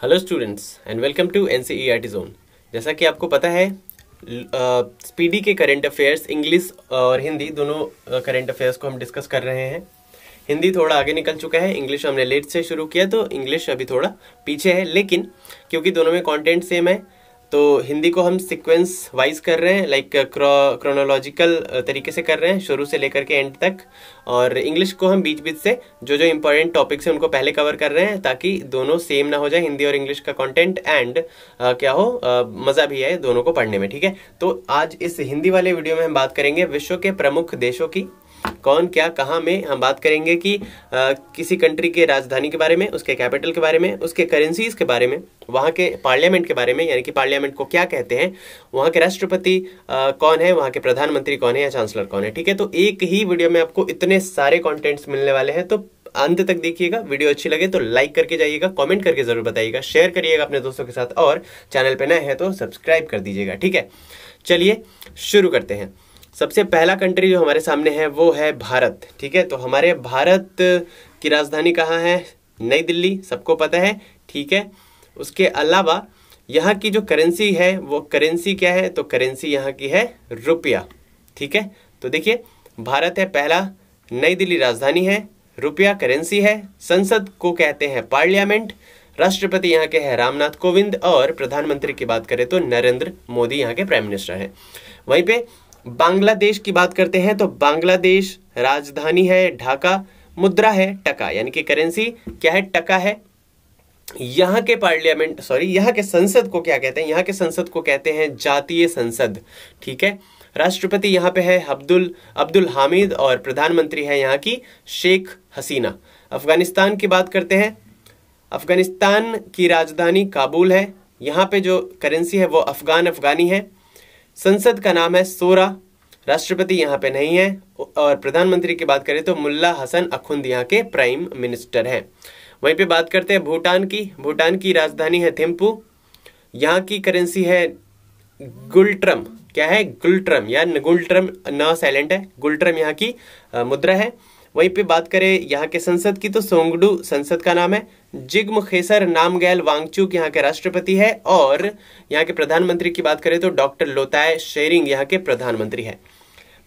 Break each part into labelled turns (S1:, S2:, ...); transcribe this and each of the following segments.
S1: Hello students and welcome to NCERT zone. जैसा कि आपको पता है स्पीडी के करंट अफेयर्स इंग्लिश और हिंदी दोनों करंट अफेयर्स को हम डिस्कस कर रहे हैं। हिंदी थोड़ा आगे निकल चुका है, इंग्लिश हमने लेट से शुरू किया तो इंग्लिश अभी थोड़ा पीछे है, लेकिन क्योंकि दोनों में कंटेंट सेम है तो हिंदी को हम सीक्वेंस वाइज कर रहे हैं, लाइक क्रोनोलॉजिकल तरीके से कर रहे हैं शुरू से लेकर के एंड तक। और इंग्लिश को हम बीच बीच से जो जो इंपॉर्टेंट टॉपिक्स हैं उनको पहले कवर कर रहे हैं ताकि दोनों सेम ना हो जाए, हिंदी और इंग्लिश का कंटेंट एंड क्या हो मजा भी आए दोनों को पढ़ने में। ठीक है, तो आज इस हिंदी वाले वीडियो में हम बात करेंगे विश्व के प्रमुख देशों की कौन क्या कहाँ में। हम बात करेंगे कि किसी कंट्री के राजधानी के बारे में, उसके कैपिटल के बारे में, उसके करेंसीज के बारे में, वहाँ के पार्लियामेंट के बारे में, यानी कि पार्लियामेंट को क्या कहते हैं, वहाँ के राष्ट्रपति कौन है, वहाँ के प्रधानमंत्री कौन है या चांसलर कौन है। ठीक है, तो एक ही वीडियो में आपको इतने सारे कॉन्टेंट्स मिलने वाले हैं, तो अंत तक देखिएगा। वीडियो अच्छी लगे तो लाइक करके जाइएगा, कमेंट करके जरूर बताइएगा, शेयर करिएगा अपने दोस्तों के साथ, और चैनल पे नए हैं तो सब्सक्राइब कर दीजिएगा। ठीक है, चलिए शुरू करते हैं। सबसे पहला कंट्री जो हमारे सामने है वो है भारत। ठीक है, तो हमारे भारत की राजधानी कहाँ है? नई दिल्ली, सबको पता है। ठीक है, उसके अलावा यहाँ की जो करेंसी है वो करेंसी क्या है? तो करेंसी यहाँ की है रुपया। ठीक है, तो देखिए भारत है पहला, नई दिल्ली राजधानी है, रुपया करेंसी है, संसद को कहते हैं पार्लियामेंट, राष्ट्रपति यहाँ के हैं रामनाथ कोविंद, और प्रधानमंत्री की बात करें तो नरेंद्र मोदी यहाँ के प्राइम मिनिस्टर हैं। वहीं पे बांग्लादेश की बात करते हैं तो बांग्लादेश राजधानी है ढाका, मुद्रा है टका, यानी कि करेंसी क्या है? टका है। यहाँ के पार्लियामेंट यहाँ के संसद को क्या कहते हैं? यहाँ के संसद को कहते हैं जातीय संसद। ठीक है, राष्ट्रपति यहाँ पे है अब्दुल हामिद और प्रधानमंत्री है यहाँ की शेख हसीना। अफगानिस्तान की बात करते हैं, अफगानिस्तान की राजधानी काबुल है, यहाँ पे जो करेंसी है वो अफगानी है, संसद का नाम है सोरा, राष्ट्रपति यहाँ पे नहीं है, और प्रधानमंत्री की बात करें तो मुल्ला हसन अखुंद यहाँ के प्राइम मिनिस्टर हैं। वहीं पे बात करते हैं भूटान की राजधानी है थिम्पू, यहाँ की करेंसी है गुल्ट्रम। क्या है? गुल्ट्रम या गुल्ट्रम, न साइलेंट है, गुल्ट्रम यहाँ की मुद्रा है। वहीं पे बात करें यहाँ के संसद की तो सोंगडू संसद का नाम है, जिग्म खेसर नामग्याल वांगचुक यहाँ के राष्ट्रपति है, और यहाँ के प्रधानमंत्री की बात करें तो डॉक्टर लोताय शेरिंग यहाँ के प्रधानमंत्री है।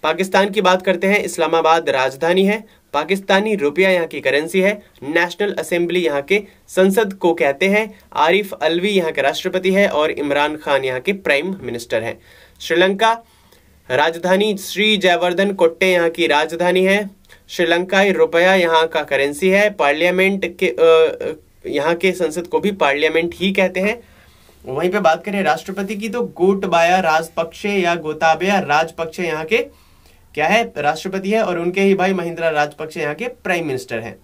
S1: पाकिस्तान की बात करते हैं, इस्लामाबाद राजधानी है, पाकिस्तानी रुपया यहाँ की करेंसी है, नेशनल असेंबली यहाँ के संसद को कहते हैं, आरिफ अलवी यहाँ के राष्ट्रपति है, और इमरान खान यहाँ के प्राइम मिनिस्टर है। श्रीलंका राजधानी श्री जयवर्धन कोट्टे यहाँ की राजधानी है, श्रीलंकाई रुपया यहाँ का करेंसी है, पार्लियामेंट के यहाँ के संसद को भी पार्लियामेंट ही कहते हैं। वहीं पे बात करें राष्ट्रपति की तो गोटबाया राजपक्षे या गोताबया राजपक्षे यहाँ के क्या है? राष्ट्रपति है, और उनके ही भाई महिंद्रा राजपक्षे यहाँ के प्राइम मिनिस्टर हैं।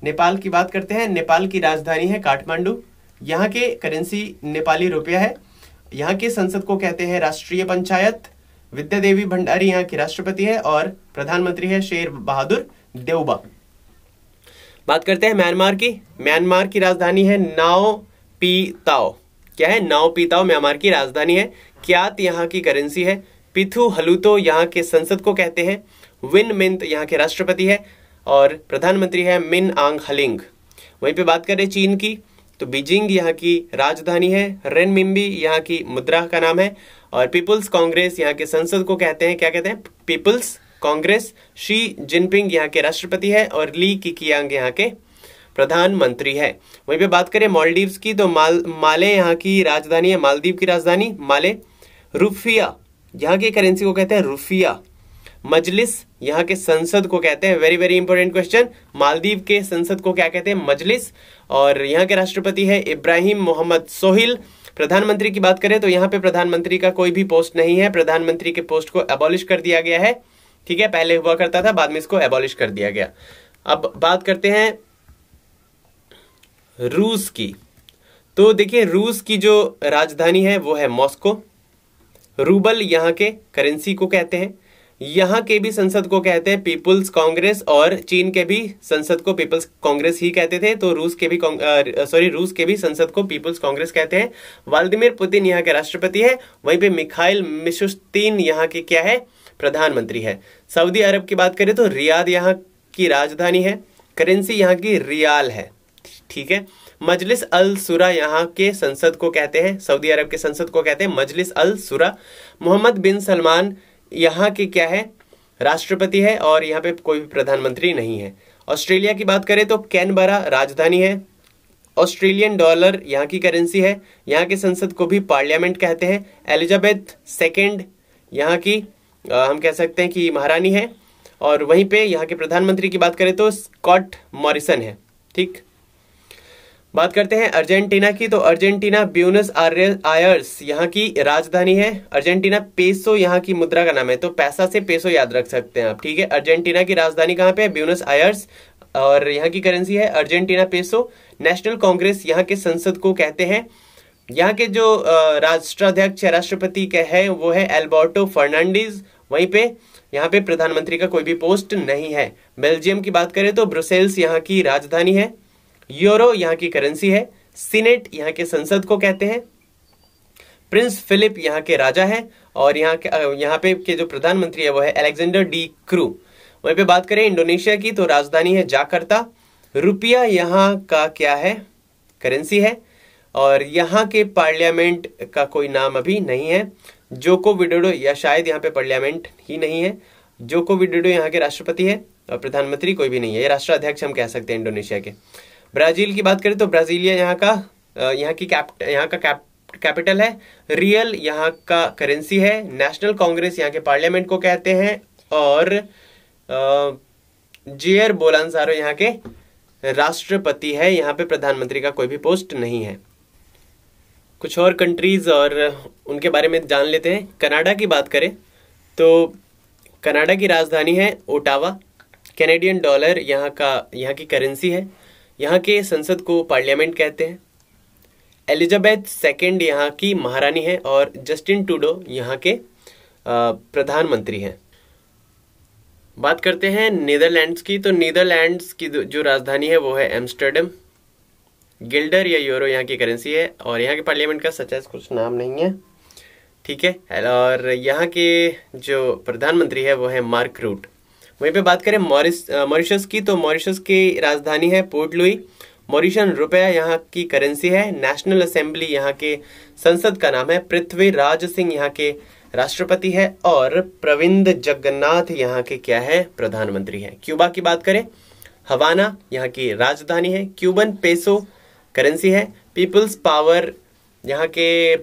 S1: नेपाल की बात करते हैं, नेपाल की राजधानी है काठमांडू, यहाँ के करेंसी नेपाली रुपया है, यहाँ के संसद को कहते हैं राष्ट्रीय पंचायत, विद्या देवी भंडारी यहाँ की राष्ट्रपति है, और प्रधानमंत्री है शेर बहादुर देउबा। बात करते हैं म्यांमार की राजधानी है नाओ पी ताओ। क्या है? नाओ पी ताओ म्यांमार की राजधानी है, क्यात यहाँ की करेंसी है, पिथु हलूतो यहाँ के संसद को कहते हैं, विन मिंत यहाँ के राष्ट्रपति है, और प्रधानमंत्री है मिन आंग हलिंग। वहीं पे बात करें चीन की तो बीजिंग यहाँ की राजधानी है, रेनमिंबी यहाँ की मुद्रा का नाम है, और पीपुल्स कांग्रेस यहाँ के संसद को कहते हैं, क्या कहते हैं? पीपुल्स कांग्रेस। शी जिनपिंग यहाँ के राष्ट्रपति है, और ली किकियांग यहाँ के प्रधानमंत्री है। वहीं पे बात करें मालदीव्स की तो माले यहाँ की राजधानी है, मालदीव की राजधानी माले। रुफिया यहाँ की करेंसी को कहते हैं रुफिया। मजलिस यहाँ के संसद को कहते हैं, very very important question, Maldives के संसद को क्या कहते हैं? मजलिस, और यहाँ के राष्ट्रपति है इब्राहिम मोहम्मद सोहिल। प्रधानमंत्री की बात करें तो यहाँ पे प्रधानमंत्री का कोई भी पोस्ट नहीं है, प्रधानमंत्री के पोस्ट को एबॉलिश कर दिया गया है। ठीक है, पहले हुआ करता था, बाद में इसको एबॉलिश कर दिया गया। अब बात करते हैं रूस की, तो देखिए रूस की जो राजधानी है वो है मॉस्को, रूबल यहाँ के करेंसी को कहते हैं, यहाँ के भी संसद को कहते हैं पीपुल्स कांग्रेस, और चीन के भी संसद को पीपुल्स कांग्रेस ही कहते थे, तो रूस के भी संसद को पीपुल्स कांग्रेस कहते हैं। व्लादिमीर पुतिन यहाँ के राष्ट्रपति है, वहीं पे मिखाइल मिशुस्तीन यहाँ के क्या है? प्रधानमंत्री है। सऊदी अरब की बात करें तो रियाद यहाँ की राजधानी है, करेंसी यहाँ की रियाल है। ठीक है, मजलिस अल शुरा यहाँ के संसद को कहते हैं, सऊदी अरब के संसद को कहते हैं मजलिस अल शुरा। मोहम्मद बिन सलमान यहाँ के क्या है, राष्ट्रपति है, और यहाँ पे कोई भी प्रधानमंत्री नहीं है। ऑस्ट्रेलिया की बात करें तो कैनबरा राजधानी है। ऑस्ट्रेलियन डॉलर यहाँ की करेंसी है। यहाँ के संसद को भी पार्लियामेंट कहते हैं। एलिजाबेथ सेकेंड यहाँ की हम कह सकते हैं कि महारानी है। और वहीं पे यहाँ के प्रधानमंत्री की बात करें तो स्कॉट मॉरिसन है। ठीक, बात करते हैं अर्जेंटीना की, तो अर्जेंटीना ब्यूनस आयर्स यहाँ की राजधानी है। अर्जेंटीना पेसो यहाँ की मुद्रा का नाम है, तो पैसा से पेसो याद रख सकते हैं आप। ठीक है, अर्जेंटीना की राजधानी कहाँ पे है, ब्यूनस आयर्स, और यहाँ की करेंसी है अर्जेंटीना पेसो। नेशनल कांग्रेस यहाँ के संसद को कहते हैं। यहाँ के जो राष्ट्राध्यक्ष या राष्ट्रपति के है वो है एल्बर्टो फर्नांडीज। वहीं पे यहाँ पे प्रधानमंत्री का कोई भी पोस्ट नहीं है। बेल्जियम की बात करें तो ब्रुसेल्स यहाँ की राजधानी है। यूरो यहाँ की करेंसी है। सीनेट यहाँ के संसद को कहते हैं। प्रिंस फिलिप यहाँ के राजा है, और यहाँ पे के जो प्रधानमंत्री है वो है अलेक्जेंडर डी क्रू। वहीं पे बात करें इंडोनेशिया की, तो राजधानी है जाकर्ता। रुपया यहाँ का क्या है, करेंसी है, और यहाँ के पार्लियामेंट का कोई नाम अभी नहीं है। जोको विडोडो, या शायद यहाँ पे पार्लियामेंट ही नहीं है। जोको विडोडो यहाँ के राष्ट्रपति है, और प्रधानमंत्री कोई भी नहीं है, ये राष्ट्राध्यक्ष हम कह सकते हैं इंडोनेशिया के। ब्राजील की बात करें तो ब्राजीलिया यहाँ का कैपिटल है। रियल यहाँ का करेंसी है। नेशनल कांग्रेस यहाँ के पार्लियामेंट को कहते हैं, और जेयर बोलानसारो यहाँ के राष्ट्रपति है। यहाँ पे प्रधानमंत्री का कोई भी पोस्ट नहीं है। कुछ और कंट्रीज और उनके बारे में जान लेते हैं। कनाडा की बात करें तो कनाडा की राजधानी है ओटावा। कैनेडियन डॉलर यहाँ की करेंसी है। यहाँ के संसद को पार्लियामेंट कहते हैं। एलिजाबेथ सेकेंड यहाँ की महारानी है, और जस्टिन ट्रूडो यहाँ के प्रधानमंत्री हैं। बात करते हैं नीदरलैंड्स की, तो नीदरलैंड्स की जो राजधानी है वो है एम्स्टर्डम। गिल्डर या यूरो यहाँ की करेंसी है, और यहाँ के पार्लियामेंट का सच कुछ नाम नहीं है। ठीक है, और यहाँ के जो प्रधानमंत्री है वो है मार्क रूट। वहीं पे बात करें मॉरिशस की, तो मॉरिशस की राजधानी है पोर्ट लुई। मॉरिशन रुपया यहाँ की करेंसी है। नेशनल असेंबली यहाँ के संसद का नाम है। पृथ्वीराज सिंह यहाँ के राष्ट्रपति है, और प्रविंद जगन्नाथ यहाँ के क्या है, प्रधानमंत्री है। क्यूबा की बात करें, हवाना यहाँ की राजधानी है। क्यूबन पेसो करेंसी है। पीपल्स पावर यहाँ के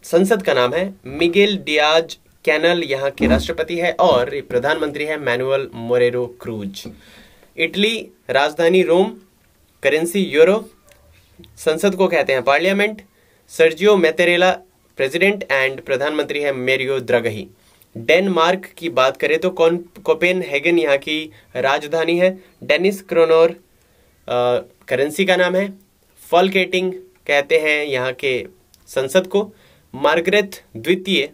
S1: संसद का नाम है। मिगेल डियाज कैनल यहाँ के राष्ट्रपति है, और प्रधानमंत्री है मैनुअल मोरेरो क्रूज। इटली राजधानी रोम, करेंसी यूरो, संसद को कहते हैं पार्लियामेंट। सर्जियो मैतेरेला प्रेसिडेंट एंड प्रधानमंत्री है मेरियो द्रगही। डेनमार्क की बात करें तो कोपेनहेगन यहाँ की राजधानी है। डेनिस क्रोनोर करेंसी का नाम है। फॉल्केटिंग कहते हैं यहाँ के संसद को। मार्गरेट द्वितीय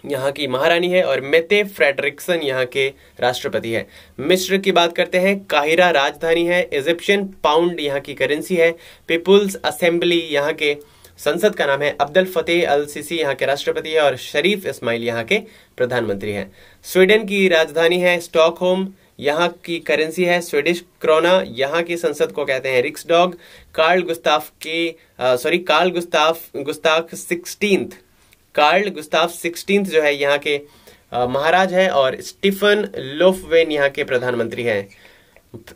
S1: यहाँ की महारानी है, और मेते फ्रेडरिक्सन यहाँ के राष्ट्रपति है। मिस्र की बात करते हैं, काहिरा राजधानी है। इजिप्शियन पाउंड यहाँ की करेंसी है। पीपुल्स असेंबली यहाँ के संसद का नाम है। अब्दुल फतेह अल सीसी यहाँ के राष्ट्रपति है, और शरीफ इस्माइल यहाँ के प्रधानमंत्री हैं। स्वीडन की राजधानी है स्टॉकहोम, यहाँ की करेंसी है स्वीडिश क्रोना। यहाँ की संसद को कहते हैं रिक्सडॉग। कार्ल गुस्ताफ 16 जो है यहाँ के महाराज है, और स्टीफन लोफवेन यहाँ के प्रधानमंत्री हैं।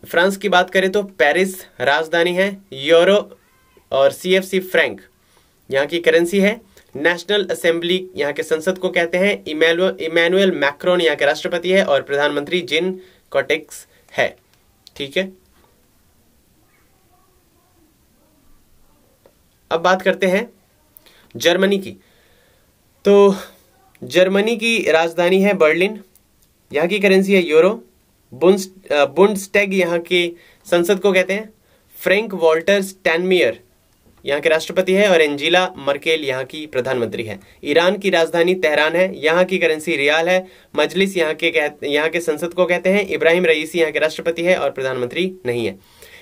S1: फ्रांस की बात करें तो पेरिस राजधानी है। यूरो और CFC फ्रैंक यहाँ की करेंसी है। नेशनल असेंबली यहाँ के संसद को कहते हैं। इमैनुअल मैक्रोन यहाँ के राष्ट्रपति है, और प्रधानमंत्री जिन कोटेक्स है। ठीक है, अब बात करते हैं जर्मनी की, तो जर्मनी की राजधानी है बर्लिन। यहाँ की करेंसी है यूरो। बुंडस्टैग यहाँ की संसद को कहते हैं। फ्रैंक वॉल्टर स्टैनमियर यहाँ के राष्ट्रपति है, और एंजेला मर्केल यहाँ की प्रधानमंत्री है। ईरान की राजधानी तेहरान है। यहाँ की करेंसी रियाल है। मजलिस यहाँ के संसद को कहते हैं। इब्राहिम रईसी यहाँ के राष्ट्रपति है, और प्रधानमंत्री नहीं है।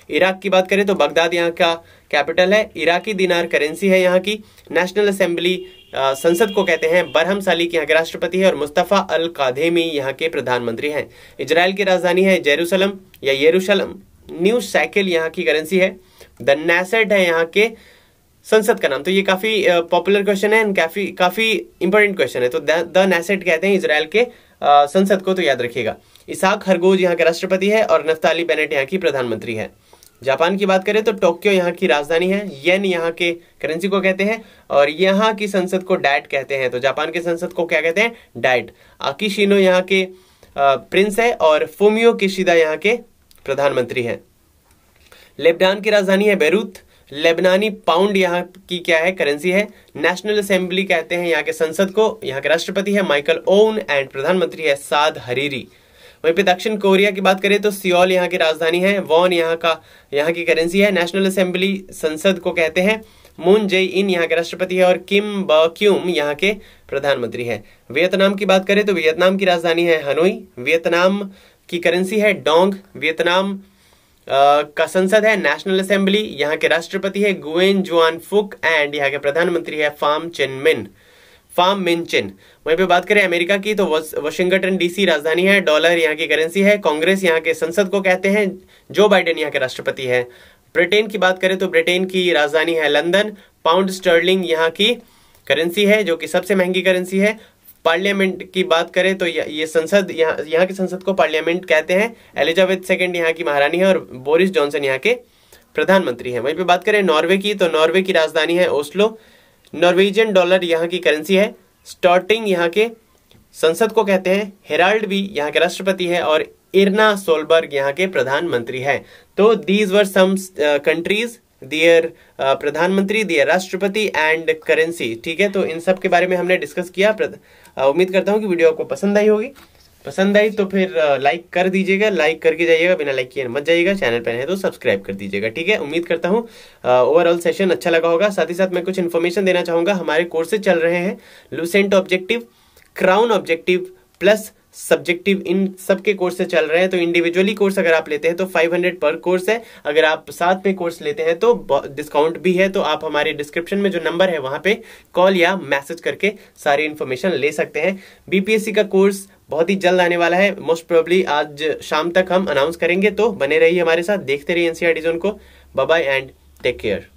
S1: इराक की बात करें तो बगदाद यहाँ का कैपिटल है। इराकी दिनार करेंसी है यहाँ की। नेशनल असेंबली संसद को कहते हैं। बरहम सालिक यहाँ के राष्ट्रपति है, और मुस्तफा अल कादेमी यहाँ के प्रधानमंत्री हैं। इजराइल की राजधानी है जेरूसलम या यरूशलम। न्यू साइकिल यहाँ की करेंसी है। द नेसेट है यहाँ के संसद का नाम। तो ये काफी पॉपुलर क्वेश्चन है एंड काफी इंपॉर्टेंट क्वेश्चन है। तो द नेसेट कहते हैं इजराइल के संसद को, तो याद रखिएगा। इसाक हरगोज यहाँ के राष्ट्रपति है और नफ्ताली बेनेट यहाँ की प्रधानमंत्री है। जापान की बात करें तो टोक्यो यहाँ की राजधानी है। येन यहाँ के करेंसी को कहते हैं और यहाँ की संसद को डाइट कहते हैं। तो जापान के संसद को क्या कहते हैं? डाइट। आकिशिनो यहाँ के प्रिंस है और फुमियो किशिदा यहाँ के प्रधानमंत्री हैं। लेबनान की राजधानी है बेरूत। लेबनानी पाउंड यहाँ की क्या है? करेंसी है। नेशनल असेंबली कहते हैं यहाँ के संसद को। यहाँ के राष्ट्रपति है माइकल ओवन एंड प्रधानमंत्री है साद हरीरी। वहीं पे दक्षिण कोरिया की बात करें तो सियोल यहाँ की राजधानी है। वॉन यहाँ की करेंसी है। नेशनल असेंबली संसद को कहते हैं। मून जे इन यहाँ के राष्ट्रपति है और किम ब क्यूम यहाँ के प्रधानमंत्री है। वियतनाम की बात करें तो वियतनाम की राजधानी है हनोई। वियतनाम की करेंसी है डोंग। वियतनाम का संसद है नेशनल असेंबली। यहाँ के राष्ट्रपति है गुएन जुआन फुक एंड यहाँ के प्रधानमंत्री है फाम मिन चिन। वहीं पे बात करें अमेरिका की तो वाशिंगटन डीसी राजधानी है। डॉलर यहाँ की करेंसी है। कांग्रेस यहाँ के संसद को कहते हैं। जो बाइडेन यहाँ के राष्ट्रपति है। ब्रिटेन की बात करें तो ब्रिटेन की राजधानी है लंदन। पाउंड स्टर्लिंग यहाँ की करेंसी है जो कि सबसे महंगी करेंसी है। पार्लियामेंट की बात करें तो ये संसद यहाँ की संसद को पार्लियामेंट कहते हैं। एलिजाबेथ सेकंड यहाँ की महारानी है और बोरिस जॉनसन यहाँ के प्रधानमंत्री हैं। वहीं पे बात करें नॉर्वे की तो नॉर्वे की राजधानी है ओस्लो। नॉर्वेजियन डॉलर यहाँ की करेंसी है। स्टॉर्टिंग यहाँ के संसद को कहते हैं। हेराल्ड भी यहाँ के राष्ट्रपति है और इरना सोलबर्ग यहाँ के प्रधानमंत्री है। तो दीज वर सम कंट्रीज, दियर प्रधानमंत्री, दियर राष्ट्रपति एंड करेंसी। ठीक है, तो इन सब के बारे में हमने डिस्कस किया। उम्मीद करता हूँ कि वीडियो आपको पसंद आई होगी। पसंद आई तो फिर लाइक कर दीजिएगा, लाइक करके जाइएगा, बिना लाइक किए मत जाइएगा। चैनल पर है तो सब्सक्राइब कर दीजिएगा। ठीक है, उम्मीद करता हूँ ओवरऑल सेशन अच्छा लगा होगा। साथ ही साथ मैं कुछ इन्फॉर्मेशन देना चाहूंगा। हमारे कोर्सेज चल रहे हैं Lucent objective, Crown objective plus subjective, इन सबके कोर्स से चल रहे हैं। तो इंडिविजुअली कोर्स अगर आप लेते हैं तो 500 पर कोर्स है। अगर आप साथ में कोर्स लेते हैं तो डिस्काउंट भी है। तो आप हमारे डिस्क्रिप्शन में जो नंबर है वहां पे कॉल या मैसेज करके सारी इन्फॉर्मेशन ले सकते हैं। बीपीएससी का कोर्स बहुत ही जल्द आने वाला है। मोस्ट प्रोबेबली आज शाम तक हम अनाउंस करेंगे। तो बने रहिए हमारे साथ, देखते रहिए एनसीईआरटी जोन को। Bye bye and take care.